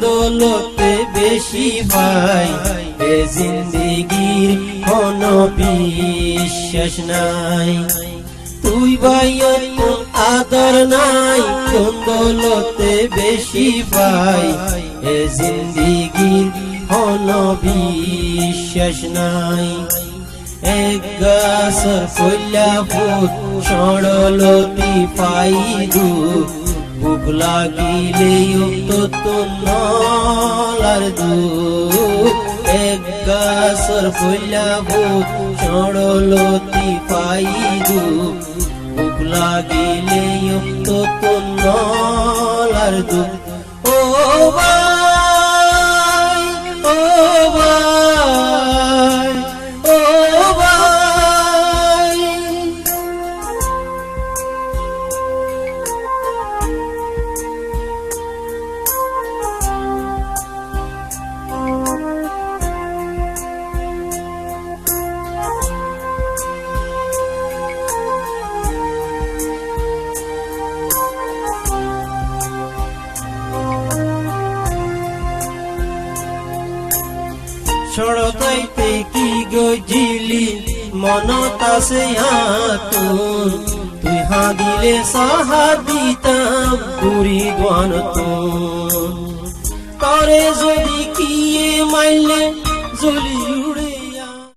দৌলতে বেশি পাই, এ জিন্দেগির কোনো বিশ্বাস নাই। তুই ভাই আদর নাই, কোন দৌলতে বেশি পাই, এ জিন্দেগির কোনো বিশ্বাস নাই। এক গাছর কইলা ফুট সরলতি পাই দুঃখ, বুক লাগিলে তো নলার দুঃখ। এক গাছর কইলা ফুট সরলতি পাই দুঃখ, বুক লাগিলে তো নলার দুঃখ। ও ভাই, ও ভাই, ও ভাই। সড়কাইতে কি গজিলি মনত আছে হাতুন, তুই হাদিলে সাহা দিতাম পুরি গান তুন। তরে যদি কিয়ে মাইলে জলি